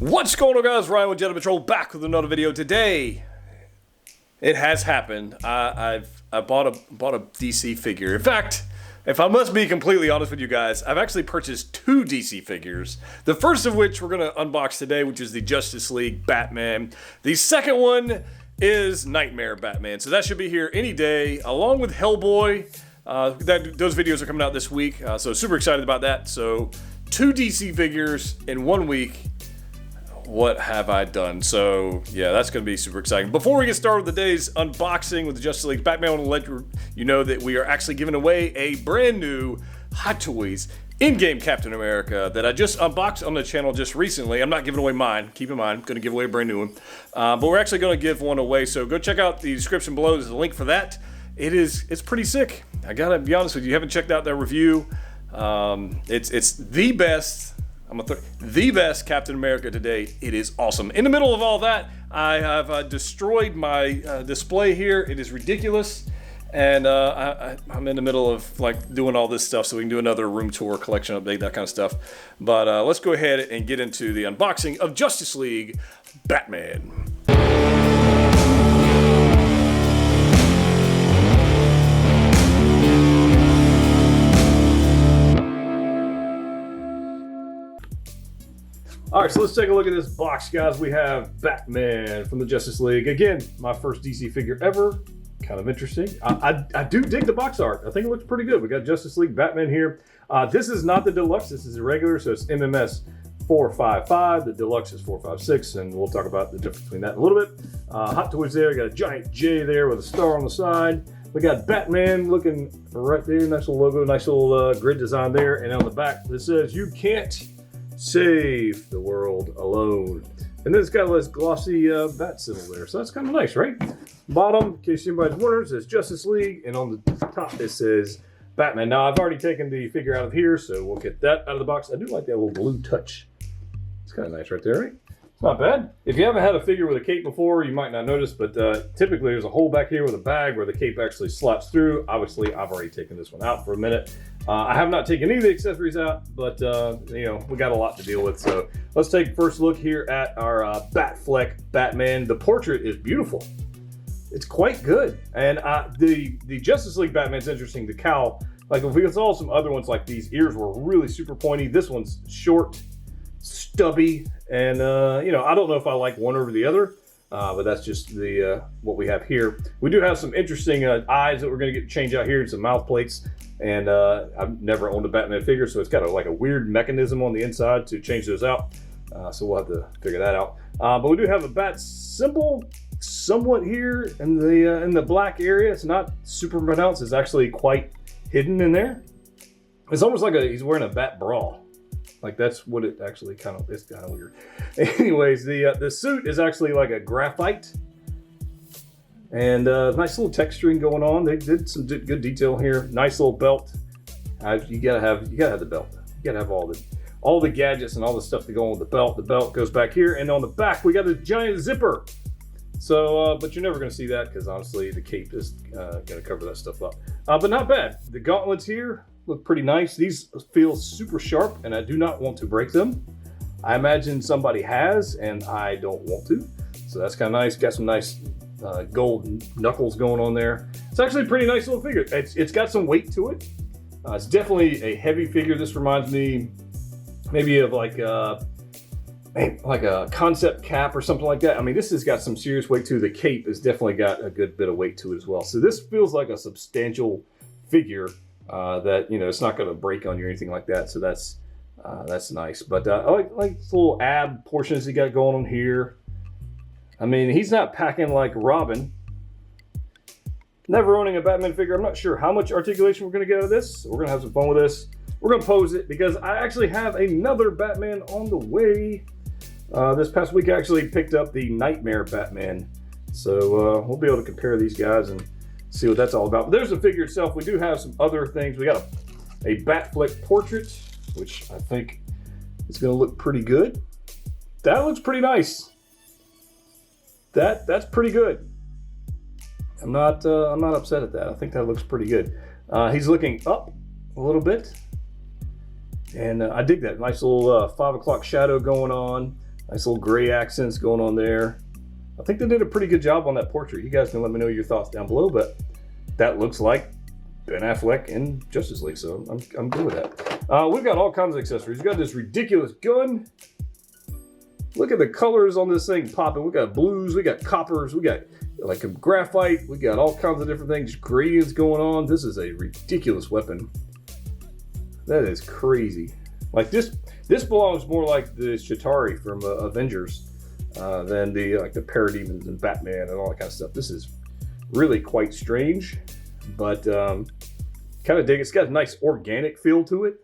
What's going on, guys? Ryan with Jedha Patrol back with another video. Today, it has happened. I bought a DC figure. In fact, if I must be completely honest with you guys, I've actually purchased two DC figures. The first of which we're going to unbox today, which is the Justice League Batman. The second one is Nightmare Batman. So that should be here any day, along with Hellboy. Those videos are coming out this week, so super excited about that. So two DC figures in 1 week. What have I done? So yeah, that's going to be super exciting. Before we get started with the day's unboxing with the Justice League Batman, I want to let you know that we are actually giving away a brand new Hot Toys in-game Captain America that I just unboxed on the channel just recently. I'm not giving away mine. Keep in mind, I'm going to give away a brand new one. But we're actually going to give one away. So go check out the description below. There's a link for that. It's pretty sick. I got to be honest with you. You haven't checked out that review. It's the best. The best Captain America to date. It is awesome. In the middle of all that, I have destroyed my display here. It is ridiculous, and I'm in the middle of like doing all this stuff so we can do another room tour, collection update, that kind of stuff. But let's go ahead and get into the unboxing of Justice League Batman. All right, so let's take a look at this box, guys. We have Batman from the Justice League. Again, my first DC figure ever. Kind of interesting. I do dig the box art. I think it looks pretty good. We got Justice League Batman here. This is not the deluxe. This is the regular, so it's MMS 455. The deluxe is 456, and we'll talk about the difference between that in a little bit. Hot Toys there. We got a giant J there with a star on the side. We got Batman looking right there. Nice little logo, nice little grid design there. And on the back, this says, "You can't save the world alone." And then it's got this glossy bat symbol there, so that's kind of nice, right? Bottom, in case anybody's wondering, it says Justice League, and on the top it says Batman. Now I've already taken the figure out of here, so we'll get that out of the box. I do like that little blue touch. It's kind of nice right there, right? It's not bad. If you haven't had a figure with a cape before, you might not notice, but typically there's a hole back here with a bag where the cape actually slaps through. Obviously, I've already taken this one out for a minute. I have not taken any of the accessories out, but you know, we got a lot to deal with. So let's take a first look here at our Batfleck Batman. The portrait is beautiful. It's quite good. And the Justice League Batman's interesting. The cowl, like if we saw some other ones, like these ears were really super pointy. This one's short, stubby, and you know, I don't know if I like one over the other. But that's just the what we have here. We do have some interesting eyes that we're going to get changed out here, and some mouth plates. And I've never owned a Batman figure, so it's got like a weird mechanism on the inside to change those out. So we'll have to figure that out. But we do have a bat symbol somewhat here in the black area. It's not super pronounced. It's actually quite hidden in there. It's almost like he's wearing a bat bra. Like that's what it actually kind of is. Kind of weird. Anyways, the suit is actually like a graphite, and nice little texturing going on. They did some good detail here. Nice little belt. You gotta have the belt. You gotta have all the gadgets and all the stuff to go on with the belt. The belt goes back here, and on the back we got a giant zipper. So, but you're never gonna see that because honestly, the cape is gonna cover that stuff up. But not bad. The gauntlets here look pretty nice. These feel super sharp, and I do not want to break them. I imagine somebody has, and I don't want to. So that's kind of nice. Got some nice gold knuckles going on there. It's actually a pretty nice little figure. It's got some weight to it. It's definitely a heavy figure. This reminds me maybe of like a concept cap or something like that. I mean, this has got some serious weight to it. The cape has definitely got a good bit of weight to it as well. So this feels like a substantial figure. That, you know, it's not going to break on you or anything like that, so that's nice. But I like this little ab portions he got going on here. I mean, he's not packing like Robin. Never owning a Batman figure, I'm not sure how much articulation we're going to get out of this. So we're going to have some fun with this. We're going to pose it because I actually have another Batman on the way. This past week I actually picked up the Nightmare Batman, so we'll be able to compare these guys and see what that's all about. But there's the figure itself. We do have some other things. We got a Batfleck portrait, which I think is going to look pretty good. That looks pretty nice. That's pretty good. I'm not upset at that. I think that looks pretty good. He's looking up a little bit, and I dig that nice little 5 o'clock shadow going on. Nice little gray accents going on there. I think they did a pretty good job on that portrait. You guys can let me know your thoughts down below, but that looks like Ben Affleck in Justice League, so I'm good with that. We've got all kinds of accessories. We've got this ridiculous gun. Look at the colors on this thing popping. We got blues, we got coppers, we got like a graphite, we got all kinds of different things, gradients going on. This is a ridiculous weapon. That is crazy. Like this belongs more like the Chitauri from Avengers than the Parademons and Batman and all that kind of stuff. This is really quite strange, but kind of dig it. It's got a nice organic feel to it,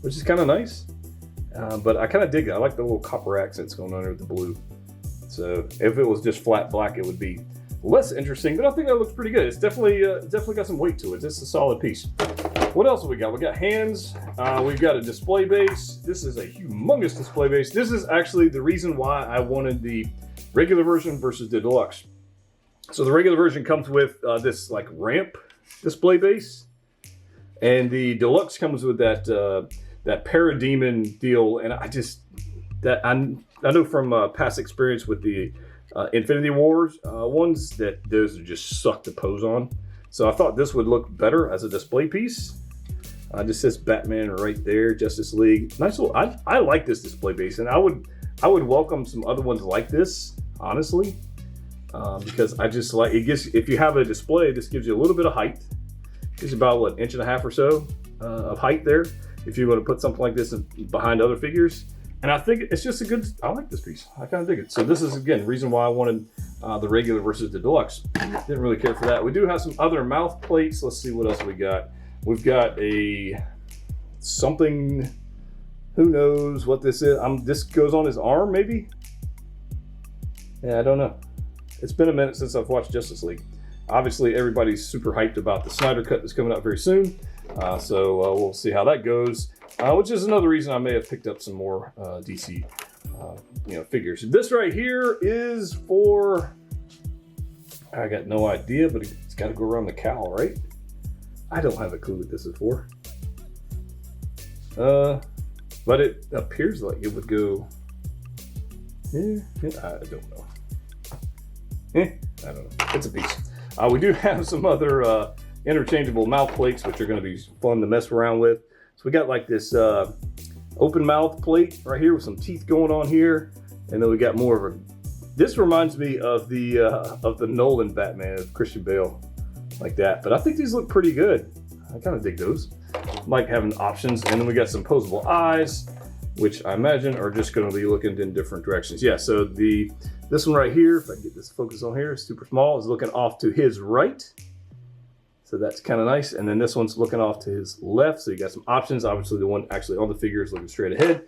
which is kind of nice. But I kind of dig it. I like the little copper accents going on there with the blue. So if it was just flat black, it would be less interesting, but I think that looks pretty good. It's definitely got some weight to it. This is a solid piece. What else have we got? We got hands. We've got a display base. This is a humongous display base. This is actually the reason why I wanted the regular version versus the deluxe. So the regular version comes with this like ramp display base, and the deluxe comes with that that Parademon deal. And I know from past experience with the Infinity Wars ones that those just suck to pose on. So I thought this would look better as a display piece. Just says Batman right there, Justice League. Nice little. I like this display base, and I would welcome some other ones like this, honestly, because I just like it. If you have a display, this gives you a little bit of height. It's about what, 1.5 inches or so of height there. If you want to put something like this behind other figures. And I think it's just a good, I like this piece. I kind of dig it. So this is, again, the reason why I wanted the regular versus the deluxe. Didn't really care for that. We do have some other mouth plates. Let's see what else we got. We've got a something, who knows what this is. This goes on his arm, maybe? Yeah, I don't know. It's been a minute since I've watched Justice League. Obviously, everybody's super hyped about the Snyder Cut that's coming out very soon. So we'll see how that goes. Which is another reason I may have picked up some more DC figures. This right here is for, I got no idea, but it's got to go around the cowl, right? I don't have a clue what this is for. But it appears like it would go, I don't know. I don't know. It's a piece. We do have some other interchangeable mouth plates, which are going to be fun to mess around with. So we got like this open mouth plate right here with some teeth going on here, and then we got more of a. This reminds me of the Nolan Batman of Christian Bale, like that. But I think these look pretty good. I kind of dig those. Like having options, and then we got some posable eyes, which I imagine are just going to be looking in different directions. Yeah. So this one right here, if I can get this focus on here, super small, is looking off to his right. So that's kind of nice. And then this one's looking off to his left. So you got some options. Obviously the one actually on the figure is looking straight ahead.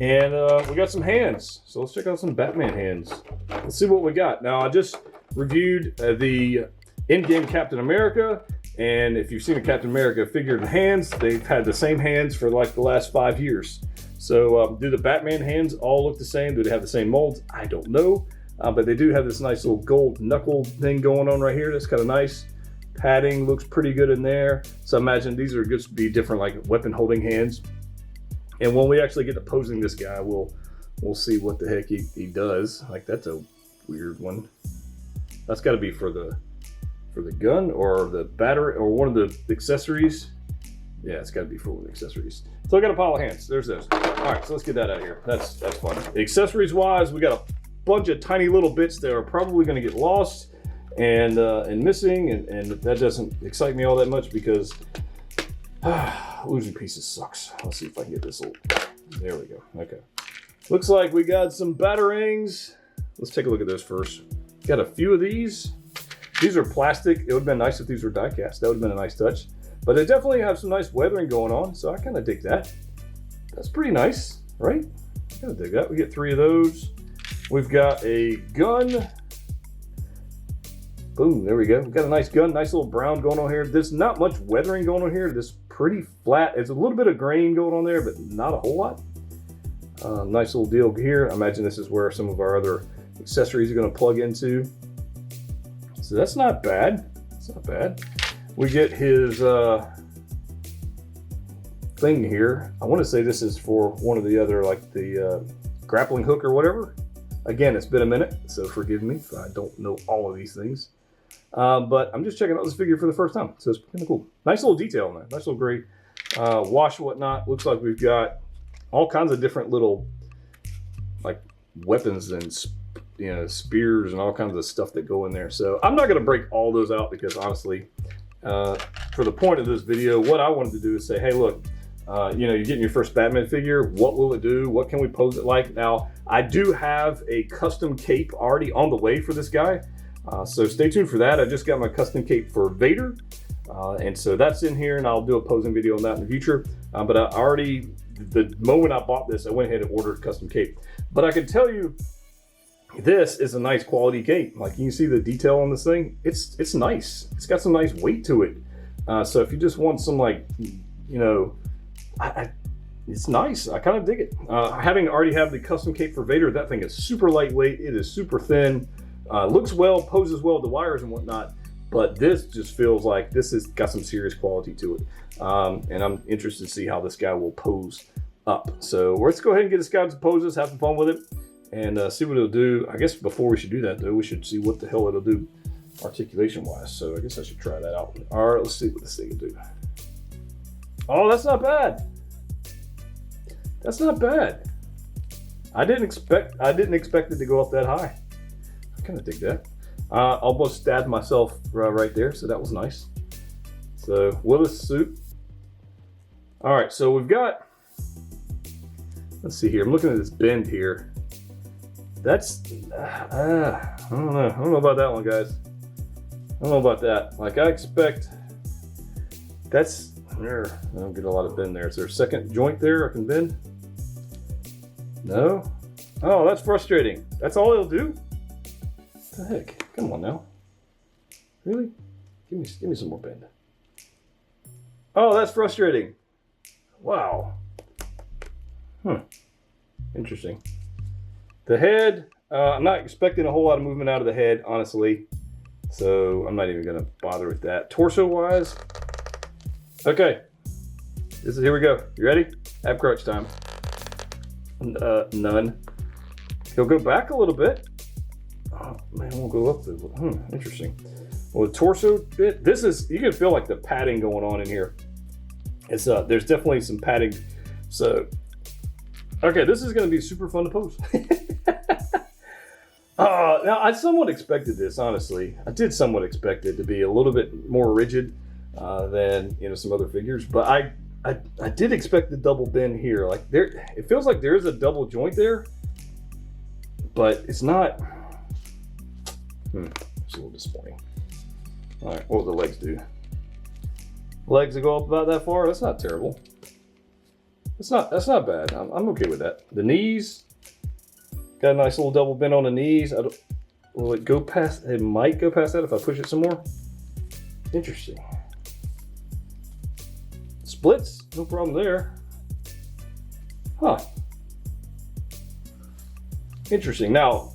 And we got some hands. So let's check out some Batman hands. Let's see what we got. Now I just reviewed the in-game Captain America. And if you've seen a Captain America figure in hands, they've had the same hands for like the last 5 years. So do the Batman hands all look the same? Do they have the same molds? I don't know. But they do have this nice little gold knuckle thing going on right here. That's kind of nice. Padding looks pretty good in there. So I imagine these are going to be different like weapon holding hands. And when we actually get to posing this guy, we'll see what the heck he does. Like that's a weird one. That's got to be for the gun or the battery or one of the accessories. Yeah, it's got to be for one of the accessories. So I got a pile of hands. There's those. All right, so let's get that out of here. That's fun. The accessories wise, we got a bunch of tiny little bits that are probably going to get lost and missing, and that doesn't excite me all that much because losing pieces sucks. Let's see if I can get this little. There we go. Okay. Looks like we got some batarangs. Let's take a look at those first. Got a few of these. These are plastic. It would have been nice if these were die cast. That would have been a nice touch. But they definitely have some nice weathering going on, so I kind of dig that. That's pretty nice, right? I kind of dig that. We get 3 of those. We've got a gun. Boom, there we go. We've got a nice gun, nice little brown going on here. There's not much weathering going on here. This pretty flat. It's a little bit of grain going on there, but not a whole lot. Nice little deal here. I imagine this is where some of our other accessories are going to plug into. So that's not bad. It's not bad. We get his thing here. I want to say this is for one of the other, like the grappling hook or whatever. Again, it's been a minute, so forgive me if I don't know all of these things. But I'm just checking out this figure for the first time, so it's kind of cool. Nice little detail on that. Nice little gray wash and whatnot. Looks like we've got all kinds of different little like weapons and spears and all kinds of stuff that go in there. So I'm not going to break all those out because honestly, for the point of this video, what I wanted to do is say, hey, look, you're getting your first Batman figure. What will it do? What can we pose it like? Now, I do have a custom cape already on the way for this guy. So stay tuned for that. I just got my custom cape for Vader. And so that's in here, and I'll do a posing video on that in the future. But I already, the moment I bought this, I went ahead and ordered a custom cape. But I can tell you, this is a nice quality cape. Like, you can see the detail on this thing. It's nice. It's got some nice weight to it. So if you just want some, like, it's nice. I kind of dig it. Having already have the custom cape for Vader, that thing is super lightweight. It is super thin. Looks well, poses well with the wires and whatnot. But this just feels like this has got some serious quality to it. And I'm interested to see how this guy will pose up. So let's go ahead and get this guy to poses, have some fun with it, and see what it'll do. I guess before we should do that, though, we should see what the hell it'll do articulation-wise. So I guess I should try that out. All right, let's see what this thing will do. Oh, that's not bad. That's not bad. I didn't expect it to go up that high. I kind of dig that. Almost stabbed myself right there, so that was nice. So Willis suit. All right, so we've got. Let's see here. I'm looking at this bend here. That's I don't know. I don't know about that one, guys. I don't know about that. Like, I expect that's there. I don't get a lot of bend there. Is there a second joint there I can bend? No. Oh, that's frustrating. That's all it'll do? What the heck? Come on now. Really? Give me some more bend. Oh, that's frustrating. Wow. Interesting. The head, I'm not expecting a whole lot of movement out of the head, honestly. So I'm not even gonna bother with that. Torso-wise, okay. Here we go. You ready? Ab crunch time. None. He'll go back a little bit. Oh man, we'll go up the. Interesting. Well, the torso bit. This is, you can feel like the padding going on in here. It's there's definitely some padding. So, okay, this is going to be super fun to pose. Now I somewhat expected this, honestly. I did somewhat expect it to be a little bit more rigid than some other figures, but I did expect the double bend here. Like, there, it feels like there is a double joint there, but it's not. It's a little disappointing. All right, what will the legs do? Legs that go up about that far? That's not terrible. That's not bad. I'm okay with that. The knees, got a nice little double bend on the knees. Will it go past? It might go past that if I push it some more. Interesting. Splits, no problem there. Huh. Interesting. Now,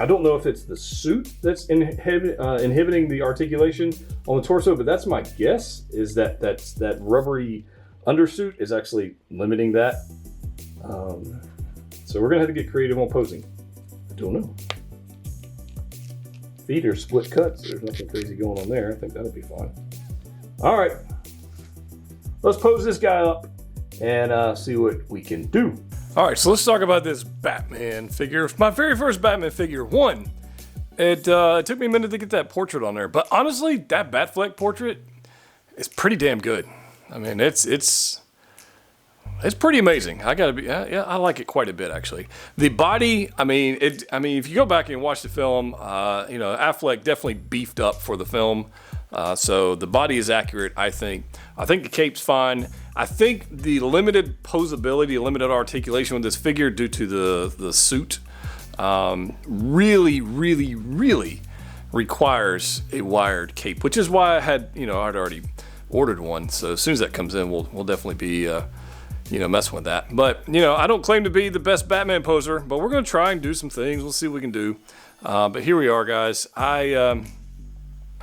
I don't know if it's the suit that's inhibiting the articulation on the torso, but that's my guess, is that rubbery undersuit is actually limiting that. So we're gonna have to get creative on posing. I don't know. Feet are split cuts. There's nothing crazy going on there. I think that'll be fine. All right, let's pose this guy up and see what we can do. All right, so let's talk about this Batman figure. My very first Batman figure. It took me a minute to get that portrait on there, but honestly, that Batfleck portrait is pretty damn good. I mean, it's pretty amazing. I gotta be, yeah, I like it quite a bit actually. The body, I mean, if you go back and watch the film, Affleck definitely beefed up for the film. So the body is accurate, I think. I think the cape's fine. I think the limited posability, limited articulation with this figure due to the suit really requires a wired cape, which is why I had, I'd already ordered one. So as soon as that comes in, we'll definitely be, messing with that. But, I don't claim to be the best Batman poser, but we're going to try and do some things. We'll see what we can do. But here we are, guys.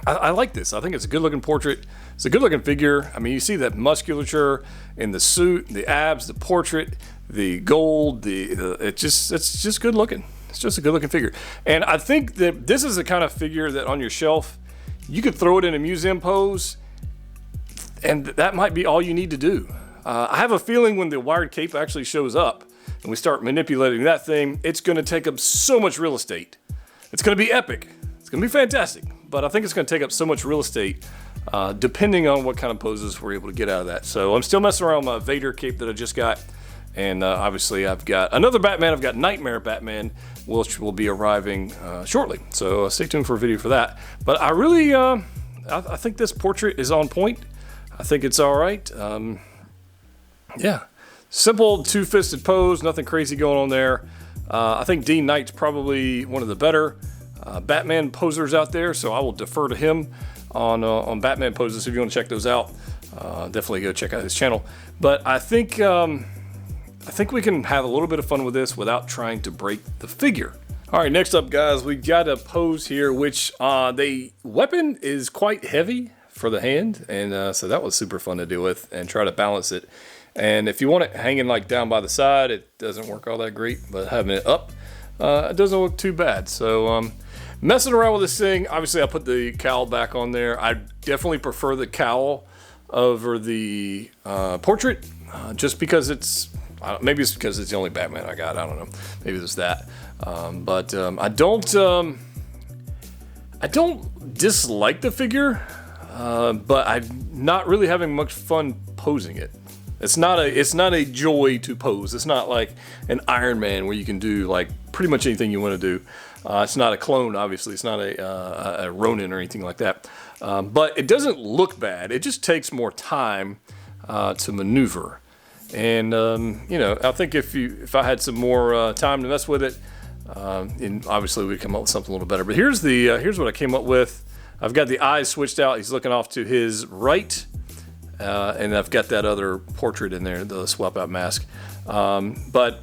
I like this. I think it's a good looking portrait. It's a good looking figure. I mean, you see that musculature in the suit, the abs, the portrait, the gold, it's just good looking. It's just a good looking figure. And I think that this is the kind of figure that on your shelf, you could throw it in a museum pose, and that might be all you need to do. I have a feeling when the wired cape actually shows up and we start manipulating that thing, it's going to take up so much real estate. It's going to be epic. It's going to be fantastic. But I think it's going to take up so much real estate depending on what kind of poses we're able to get out of that. So I'm still messing around with my Vader cape that I just got. And obviously I've got another Batman. I've got Nightmare Batman, which will be arriving shortly. So stay tuned for a video for that. But I really, I think this portrait is on point. I think it's all right. Yeah, simple two-fisted pose, nothing crazy going on there. I think Dean Knight's probably one of the better Batman posers out there, so I will defer to him on Batman poses. If you want to check those out, definitely go check out his channel. But I think we can have a little bit of fun with this without trying to break the figure. All right, next up, guys, we got a pose here, which the weapon is quite heavy for the hand, and so that was super fun to deal with and try to balance it. And if you want it hanging like down by the side, it doesn't work all that great, but having it up, it doesn't look too bad. So messing around with this thing, obviously I put the cowl back on there. I definitely prefer the cowl over the portrait, just because maybe it's because it's the only Batman I got. I don't know. Maybe it's that. But I don't dislike the figure, but I'm not really having much fun posing it. It's not a joy to pose. It's not like an Iron Man where you can do like pretty much anything you want to do. It's not a clone, obviously. It's not a Ronin or anything like that. But it doesn't look bad. It just takes more time to maneuver. And you know, I think if I had some more time to mess with it, and obviously we'd come up with something a little better. But here's what I came up with. I've got the eyes switched out. He's looking off to his right. And I've got that other portrait in there, the swap out mask. But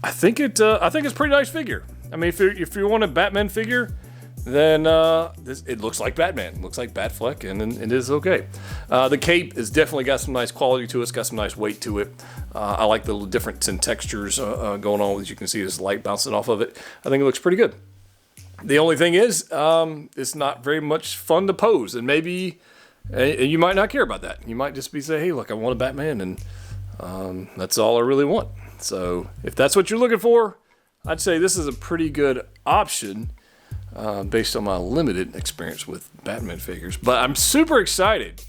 I think it's a pretty nice figure. I mean, if you want a Batman figure, then it looks like Batman. It looks like Batfleck, and it is okay. The cape has definitely got some nice quality to it. It's got some nice weight to it. I like the little difference in textures going on. As you can see, this light bouncing off of it. I think it looks pretty good. The only thing is, it's not very much fun to pose, and maybe you might not care about that. You might just be saying, hey, look, I want a Batman, and that's all I really want. So if that's what you're looking for, I'd say this is a pretty good option based on my limited experience with Batman figures. But I'm super excited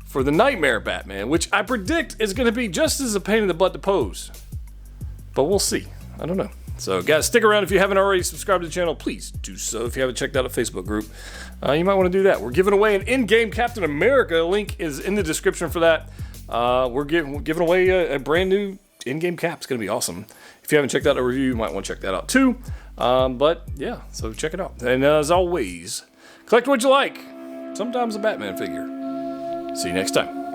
for the Nightmare Batman, which I predict is going to be just as a pain in the butt to pose. But we'll see. I don't know. So guys, stick around. If you haven't already subscribed to the channel, please do so. If you haven't checked out a Facebook group, you might want to do that. We're giving away an in-game Captain America. Link is in the description for that. We're giving away a brand new in-game cap. It's going to be awesome. If you haven't checked out the review, you might want to check that out too. But yeah, so check it out. And as always, collect what you like. Sometimes a Batman figure. See you next time.